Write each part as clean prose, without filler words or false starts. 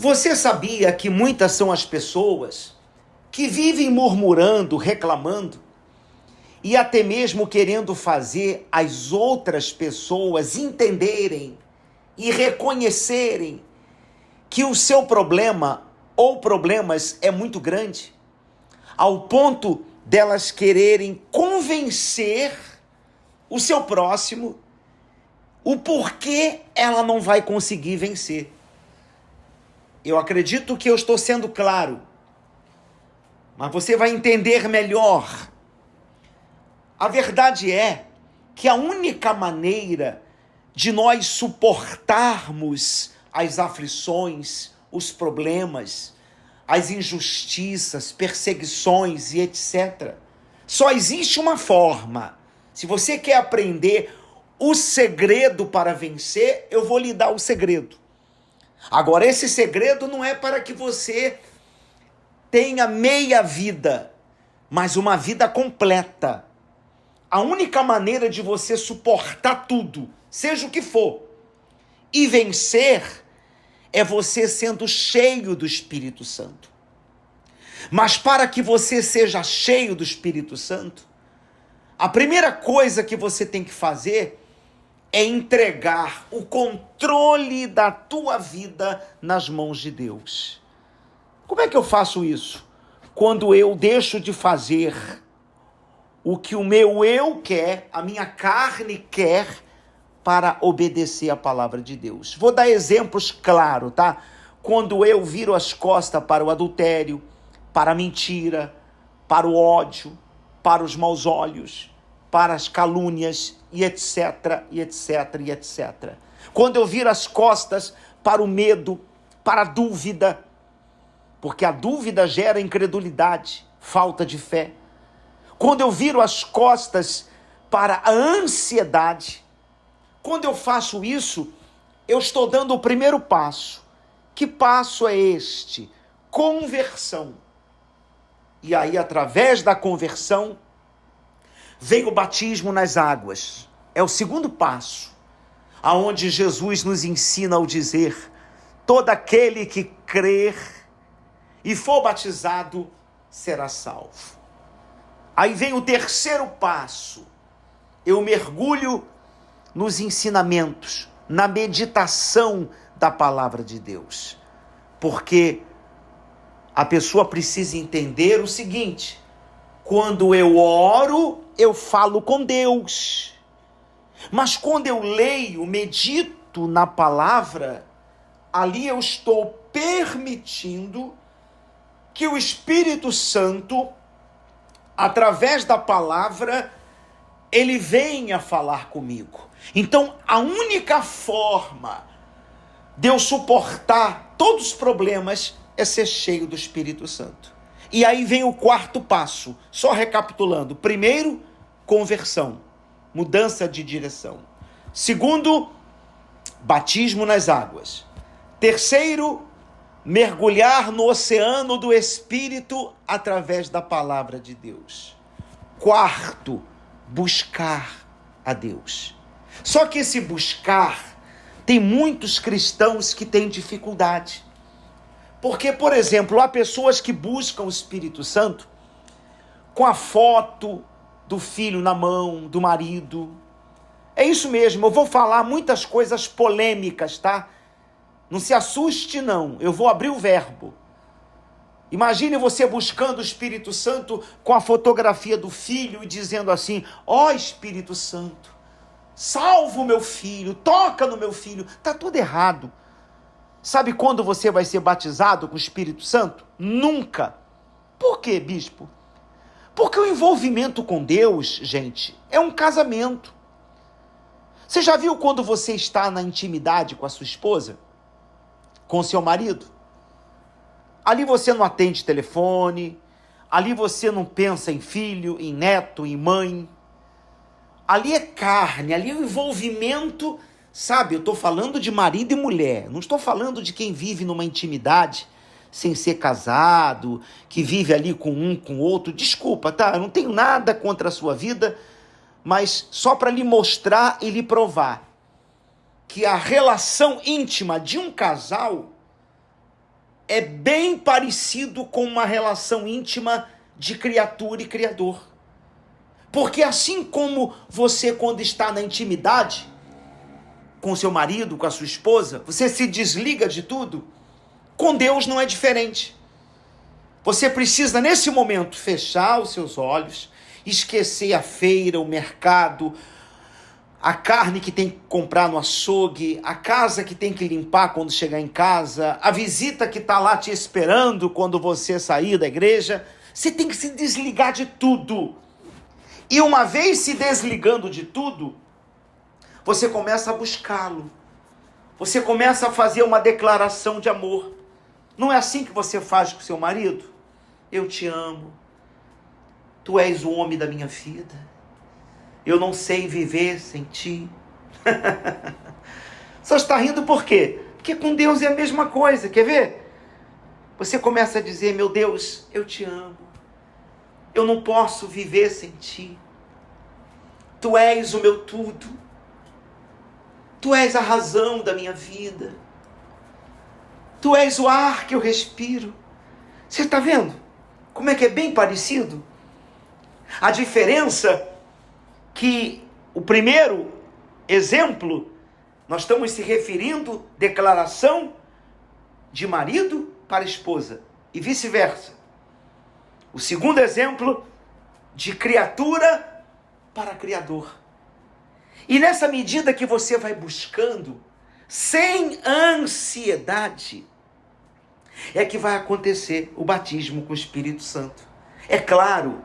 Você sabia que muitas são as pessoas que vivem murmurando, reclamando e até mesmo querendo fazer as outras pessoas entenderem e reconhecerem que o seu problema ou problemas é muito grande, ao ponto delas quererem convencer o seu próximo o porquê ela não vai conseguir vencer. Eu acredito que eu estou sendo claro, mas você vai entender melhor. A verdade é que a única maneira de nós suportarmos as aflições, os problemas, as injustiças, perseguições e etc. Só existe uma forma. Se você quer aprender o segredo para vencer, eu vou lhe dar o segredo. Agora, esse segredo não é para que você tenha meia vida, mas uma vida completa. A única maneira de você suportar tudo, seja o que for, e vencer, é você sendo cheio do Espírito Santo. Mas para que você seja cheio do Espírito Santo, a primeira coisa que você tem que fazer é entregar o controle da tua vida nas mãos de Deus. Como é que eu faço isso? Quando eu deixo de fazer o que o meu eu quer, a minha carne quer, para obedecer a palavra de Deus. Vou dar exemplos claros, tá? Quando eu viro as costas para o adultério, para a mentira, para o ódio, para os maus olhos, para as calúnias, e etc, e etc, e etc. Quando eu viro as costas para o medo, para a dúvida, porque a dúvida gera incredulidade, falta de fé. Quando eu viro as costas para a ansiedade, quando eu faço isso, eu estou dando o primeiro passo. Que passo é este? Conversão. E aí, através da conversão, vem o batismo nas águas. É o segundo passo, aonde Jesus nos ensina ao dizer: todo aquele que crer e for batizado será salvo. Aí vem o terceiro passo. Eu mergulho nos ensinamentos, na meditação da palavra de Deus. Porque a pessoa precisa entender o seguinte: quando eu oro, eu falo com Deus. Mas quando eu leio, medito na palavra, ali eu estou permitindo que o Espírito Santo, através da palavra, ele venha falar comigo. Então, a única forma de eu suportar todos os problemas é ser cheio do Espírito Santo. E aí vem o quarto passo, só recapitulando. Primeiro, conversão, mudança de direção. Segundo, batismo nas águas. Terceiro, mergulhar no oceano do Espírito através da palavra de Deus. Quarto, buscar a Deus. Só que esse buscar, tem muitos cristãos que têm dificuldade. Porque, por exemplo, há pessoas que buscam o Espírito Santo com a foto do filho na mão, do marido. É isso mesmo, eu vou falar muitas coisas polêmicas, tá? Não se assuste não, eu vou abrir o verbo. Imagine você buscando o Espírito Santo com a fotografia do filho e dizendo assim: ó Espírito Santo, salva o meu filho, toca no meu filho. Tá tudo errado. Sabe quando você vai ser batizado com o Espírito Santo? Nunca. Por quê, bispo? Porque o envolvimento com Deus, gente, é um casamento. Você já viu quando você está na intimidade com a sua esposa? Com o seu marido? Ali você não atende telefone, ali você não pensa em filho, em neto, em mãe. Ali é carne, ali é o envolvimento, sabe? Eu estou falando de marido e mulher, não estou falando de quem vive numa intimidade sem ser casado, que vive ali com um, com o outro. Desculpa, tá? Eu não tenho nada contra a sua vida, mas só para lhe mostrar e lhe provar que a relação íntima de um casal é bem parecido com uma relação íntima de criatura e criador. Porque assim como você, quando está na intimidade com seu marido, com a sua esposa, você se desliga de tudo, com Deus não é diferente. Você precisa, nesse momento, fechar os seus olhos, esquecer a feira, o mercado, a carne que tem que comprar no açougue, a casa que tem que limpar quando chegar em casa, a visita que está lá te esperando quando você sair da igreja. Você tem que se desligar de tudo. E uma vez se desligando de tudo, você começa a buscá-lo. Você começa a fazer uma declaração de amor. Não é assim que você faz com seu marido? Eu te amo. Tu és o homem da minha vida. Eu não sei viver sem ti. Só está rindo por quê? Porque com Deus é a mesma coisa, quer ver? Você começa a dizer, meu Deus, eu te amo. Eu não posso viver sem ti. Tu és o meu tudo. Tu és a razão da minha vida. Tu és o ar que eu respiro. Você está vendo? Como é que é bem parecido? A diferença que o primeiro exemplo, nós estamos se referindo, declaração de marido para esposa e vice-versa. O segundo exemplo, de criatura para criador. E nessa medida que você vai buscando, sem ansiedade, é que vai acontecer o batismo com o Espírito Santo. É claro,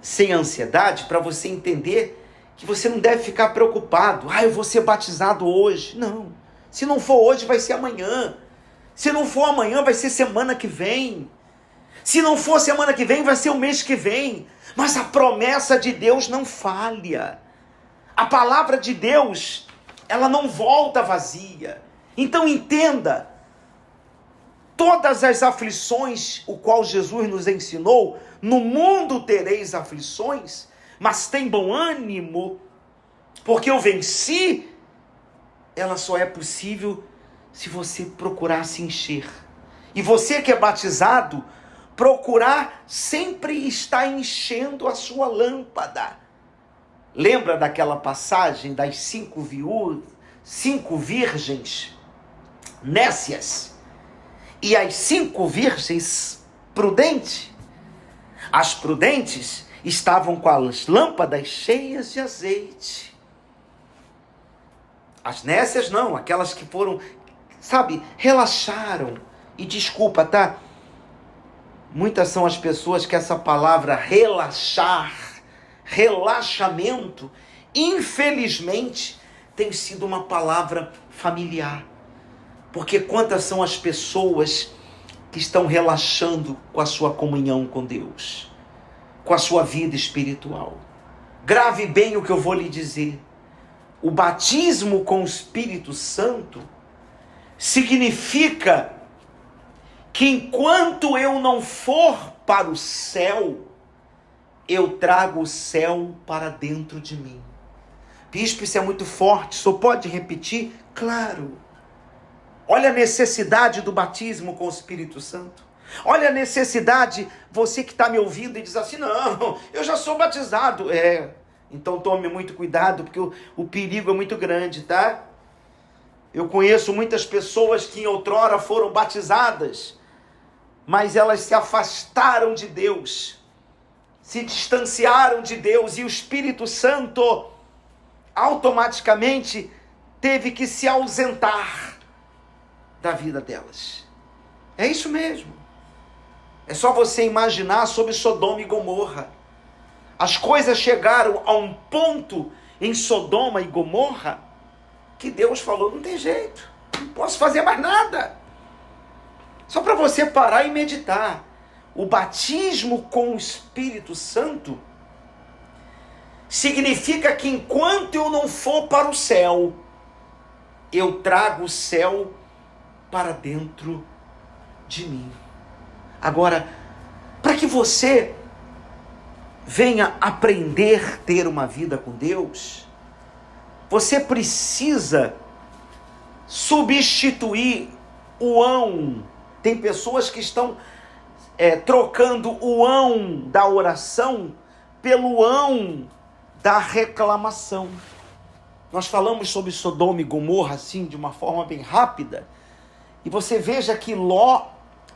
sem ansiedade, para você entender que você não deve ficar preocupado. Eu vou ser batizado hoje. Não. Se não for hoje, vai ser amanhã. Se não for amanhã, vai ser semana que vem. Se não for semana que vem, vai ser o mês que vem. Mas a promessa de Deus não falha. A palavra de Deus, ela não volta vazia. Então entenda, todas as aflições, o qual Jesus nos ensinou, no mundo tereis aflições, mas tem bom ânimo, porque eu venci, ela só é possível se você procurar se encher. E você que é batizado, procurar sempre estar enchendo a sua lâmpada. Lembra daquela passagem das 5 virgens nécias e as 5 virgens prudentes? As prudentes estavam com as lâmpadas cheias de azeite. As nécias não, aquelas que foram, relaxaram. E desculpa, tá? Muitas são as pessoas que essa palavra relaxar, relaxamento, infelizmente, tem sido uma palavra familiar. Porque quantas são as pessoas que estão relaxando com a sua comunhão com Deus, com a sua vida espiritual? Grave bem o que eu vou lhe dizer. O batismo com o Espírito Santo significa que enquanto eu não for para o céu, eu trago o céu para dentro de mim. Bispo, isso é muito forte, só pode repetir? Claro. Olha a necessidade do batismo com o Espírito Santo. Olha a necessidade, você que está me ouvindo e diz assim, não, eu já sou batizado. Então tome muito cuidado, porque o perigo é muito grande, tá? Eu conheço muitas pessoas que em outrora foram batizadas, mas elas se afastaram de Deus, se distanciaram de Deus, e o Espírito Santo automaticamente teve que se ausentar da vida delas. É isso mesmo. É só você imaginar sobre Sodoma e Gomorra. As coisas chegaram a um ponto em Sodoma e Gomorra que Deus falou, não tem jeito, não posso fazer mais nada. Só para você parar e meditar. O batismo com o Espírito Santo significa que enquanto eu não for para o céu, eu trago o céu para dentro de mim. Agora, para que você venha aprender a ter uma vida com Deus, você precisa substituir o ão Tem pessoas que estão trocando o ão da oração pelo ão da reclamação. Nós falamos sobre Sodoma e Gomorra assim, de uma forma bem rápida, e você veja que Ló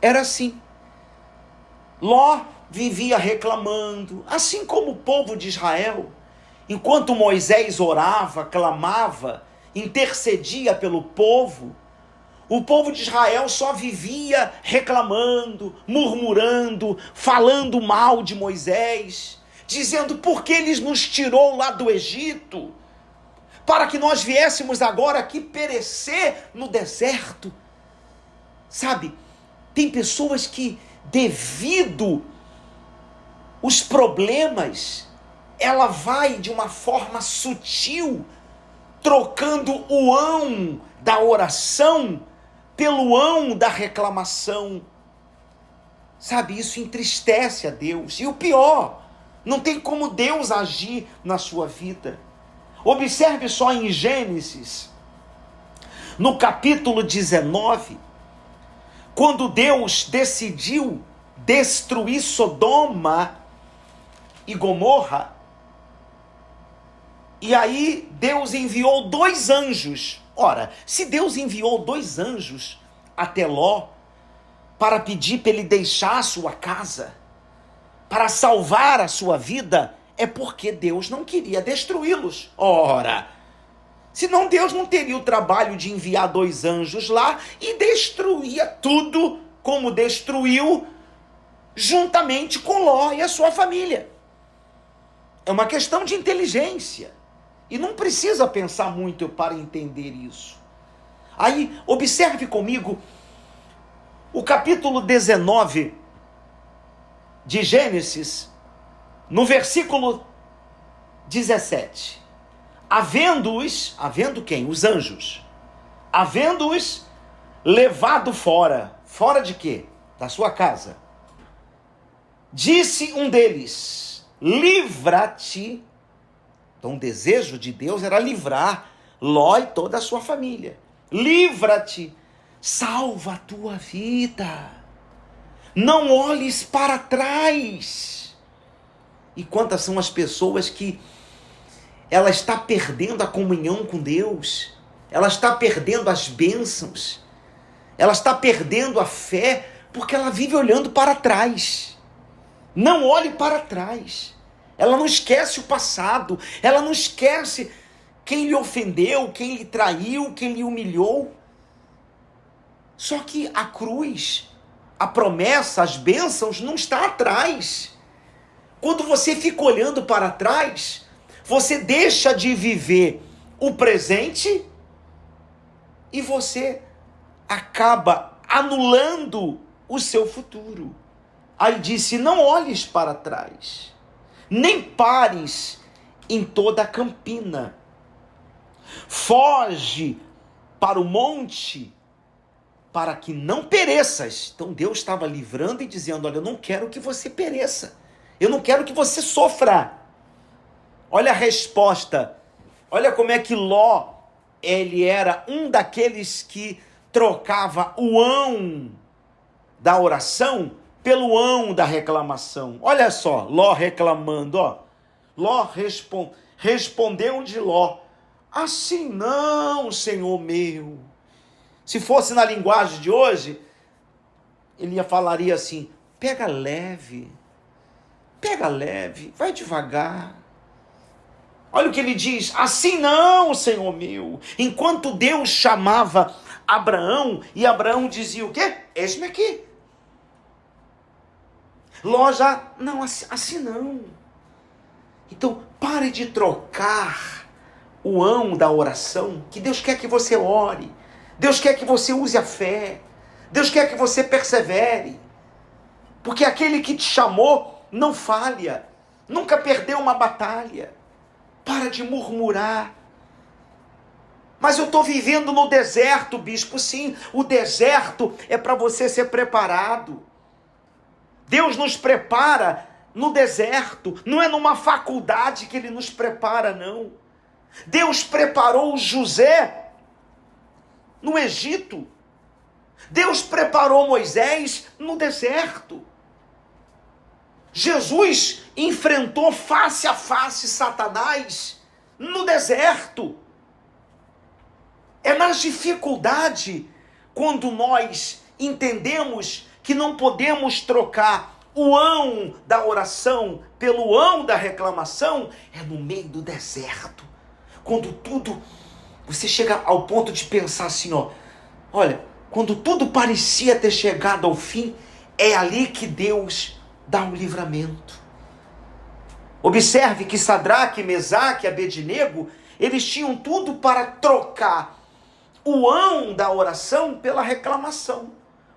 era assim. Ló vivia reclamando, assim como o povo de Israel. Enquanto Moisés orava, clamava, intercedia pelo povo, o povo de Israel só vivia reclamando, murmurando, falando mal de Moisés, dizendo por que ele nos tirou lá do Egito, para que nós viéssemos agora aqui perecer no deserto. Sabe, tem pessoas que, devido os problemas, ela vai de uma forma sutil, trocando o ão da oração pelo ão da reclamação. Sabe, isso entristece a Deus. E o pior, não tem como Deus agir na sua vida. Observe só em Gênesis, no capítulo 19, quando Deus decidiu destruir Sodoma e Gomorra, e aí Deus enviou 2 anjos. Ora, se Deus enviou 2 anjos até Ló para pedir para ele deixar a sua casa, para salvar a sua vida, é porque Deus não queria destruí-los. Ora, senão Deus não teria o trabalho de enviar 2 anjos lá e destruía tudo como destruiu juntamente com Ló e a sua família. É uma questão de inteligência. E não precisa pensar muito para entender isso. Aí, observe comigo o capítulo 19 de Gênesis, no versículo 17. Havendo quem? Os anjos. Havendo-os levado fora. Fora de quê? Da sua casa. Disse um deles: livra-te. Então o desejo de Deus era livrar Ló e toda a sua família. Livra-te, salva a tua vida, não olhes para trás. E quantas são as pessoas que ela está perdendo a comunhão com Deus, ela está perdendo as bênçãos, ela está perdendo a fé, porque ela vive olhando para trás. Não olhe para trás. Ela não esquece o passado, ela não esquece quem lhe ofendeu, quem lhe traiu, quem lhe humilhou. Só que a cruz, a promessa, as bênçãos não está atrás. Quando você fica olhando para trás, você deixa de viver o presente e você acaba anulando o seu futuro. Aí disse: não olhes para trás, nem pares em toda a campina. Foge para o monte, para que não pereças. Então Deus estava livrando e dizendo: olha, eu não quero que você pereça. Eu não quero que você sofra. Olha a resposta. Olha como é que Ló, ele era um daqueles que trocava o ão da oração pelo ão da reclamação. Olha só, Ló reclamando, ó. Ló respondeu de Ló: assim não, Senhor meu. Se fosse na linguagem de hoje, ele falaria assim: pega leve, vai devagar. Olha o que ele diz: assim não, Senhor meu. Enquanto Deus chamava Abraão, e Abraão dizia o quê? Eis-me aqui. Ló já, não, assim não. Então, pare de trocar o ão da oração, que Deus quer que você ore. Deus quer que você use a fé. Deus quer que você persevere. Porque aquele que te chamou não falha. Nunca perdeu uma batalha. Para de murmurar. Mas eu estou vivendo no deserto, bispo. Sim, o deserto é para você ser preparado. Deus nos prepara no deserto. Não é numa faculdade que Ele nos prepara, não. Deus preparou José no Egito. Deus preparou Moisés no deserto. Jesus enfrentou face a face Satanás no deserto. É na dificuldade quando nós entendemos que não podemos trocar o ão da oração pelo ão da reclamação. É no meio do deserto, quando tudo, você chega ao ponto de pensar assim, olha, quando tudo parecia ter chegado ao fim, é ali que Deus dá o livramento. Observe que Sadraque, Mesaque e Abednego, eles tinham tudo para trocar o ão da oração pela reclamação,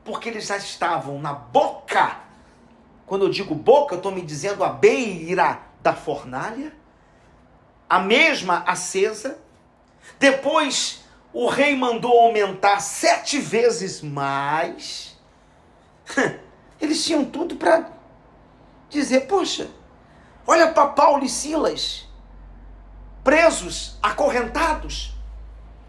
porque eles já estavam na boca. Quando eu digo boca, eu estou me dizendo a beira da fornalha, a mesma acesa. Depois o rei mandou aumentar 7 vezes mais. Eles tinham tudo para dizer, poxa, olha para Paulo e Silas, presos, acorrentados,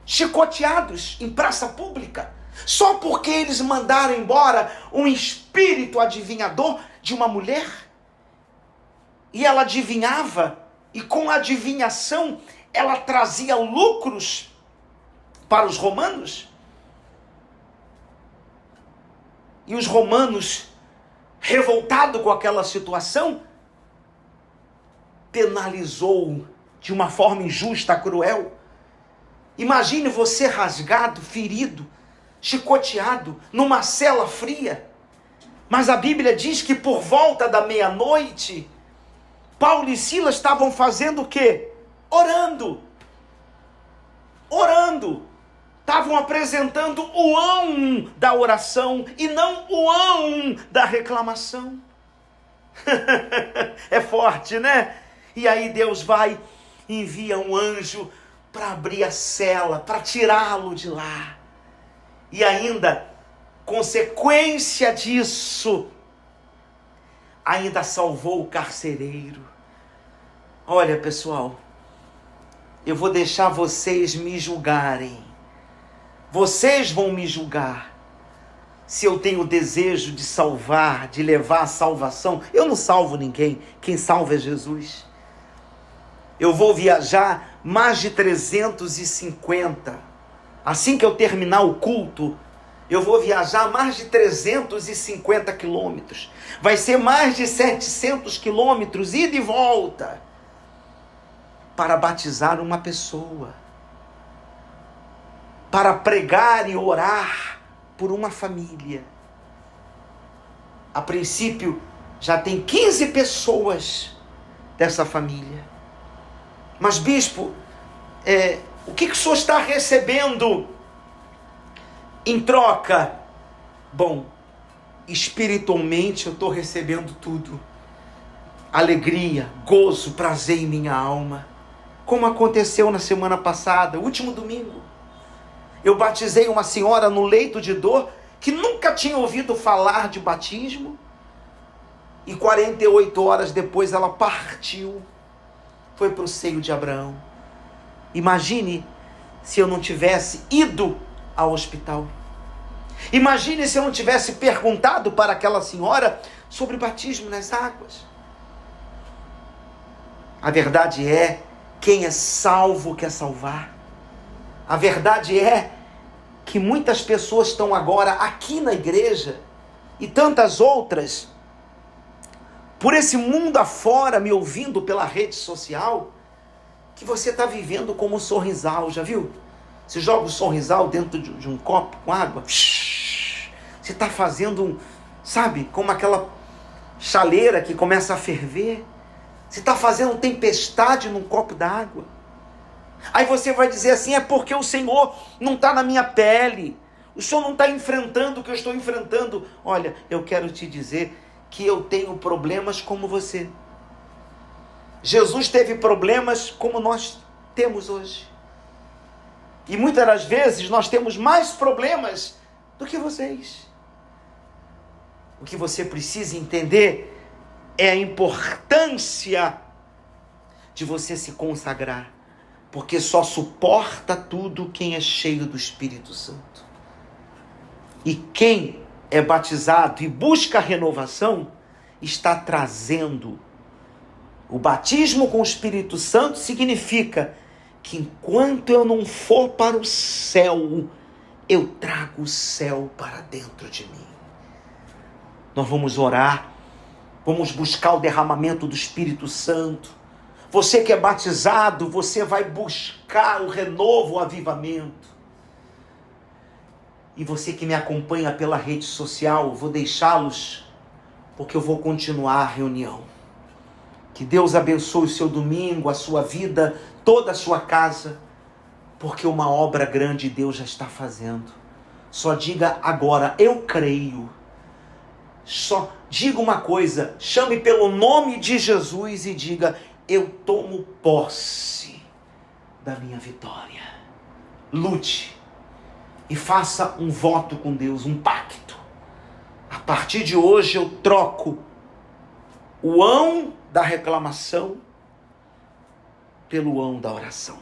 chicoteados em praça pública, só porque eles mandaram embora um espírito adivinhador de uma mulher. E ela adivinhava, e com a adivinhação ela trazia lucros para os romanos. E os romanos, revoltados com aquela situação, penalizou de uma forma injusta, cruel. Imagine você rasgado, ferido, chicoteado, numa cela fria. Mas a Bíblia diz que por volta da meia-noite, Paulo e Silas estavam fazendo o quê? Orando. Estavam apresentando o ão da oração e não o ão da reclamação. É forte, né? E aí Deus vai e envia um anjo para abrir a cela, para tirá-lo de lá. E ainda, consequência disso, ainda salvou o carcereiro. Olha, pessoal, eu vou deixar vocês me julgarem. Vocês vão me julgar. Se eu tenho o desejo de salvar, de levar a salvação, eu não salvo ninguém. Quem salva é Jesus. Eu vou viajar mais de 350. Assim que eu terminar o culto, eu vou viajar mais de 350 quilômetros. Vai ser mais de 700 quilômetros, ida e volta, para batizar uma pessoa, para pregar e orar por uma família. A princípio, já tem 15 pessoas dessa família. Mas, bispo, o que o senhor está recebendo em troca? Bom, espiritualmente eu estou recebendo tudo. Alegria, gozo, prazer em minha alma. Como aconteceu na semana passada, último domingo. Eu batizei uma senhora no leito de dor, que nunca tinha ouvido falar de batismo. E 48 horas depois ela partiu. Foi para o seio de Abraão. Imagine se eu não tivesse ido ao hospital. Imagine se eu não tivesse perguntado para aquela senhora sobre batismo nas águas. A verdade é, quem é salvo quer salvar. A verdade é que muitas pessoas estão agora aqui na igreja e tantas outras por esse mundo afora, me ouvindo pela rede social, que você está vivendo como um sorrisal, já viu? Você joga o sorrisal dentro de um copo com água, você está fazendo, sabe, como aquela chaleira que começa a ferver, você está fazendo tempestade num copo d'água. Aí você vai dizer assim, é porque o Senhor não está na minha pele, o Senhor não está enfrentando o que eu estou enfrentando. Olha, eu quero te dizer que eu tenho problemas como você. Jesus teve problemas como nós temos hoje. E muitas das vezes nós temos mais problemas do que vocês. O que você precisa entender é a importância de você se consagrar, porque só suporta tudo quem é cheio do Espírito Santo. E quem é batizado e busca a renovação, está trazendo. O batismo com o Espírito Santo significa que enquanto eu não for para o céu, eu trago o céu para dentro de mim. Nós vamos orar, vamos buscar o derramamento do Espírito Santo. Você que é batizado, você vai buscar o renovo, o avivamento. E você que me acompanha pela rede social, vou deixá-los, porque eu vou continuar a reunião. Que Deus abençoe o seu domingo, a sua vida, toda a sua casa, porque uma obra grande Deus já está fazendo. Só diga agora, eu creio. Só diga uma coisa, chame pelo nome de Jesus e diga, eu tomo posse da minha vitória. Lute e faça um voto com Deus, um pacto. A partir de hoje eu troco o ão da reclamação pelo ão da oração.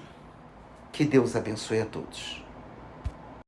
Que Deus abençoe a todos.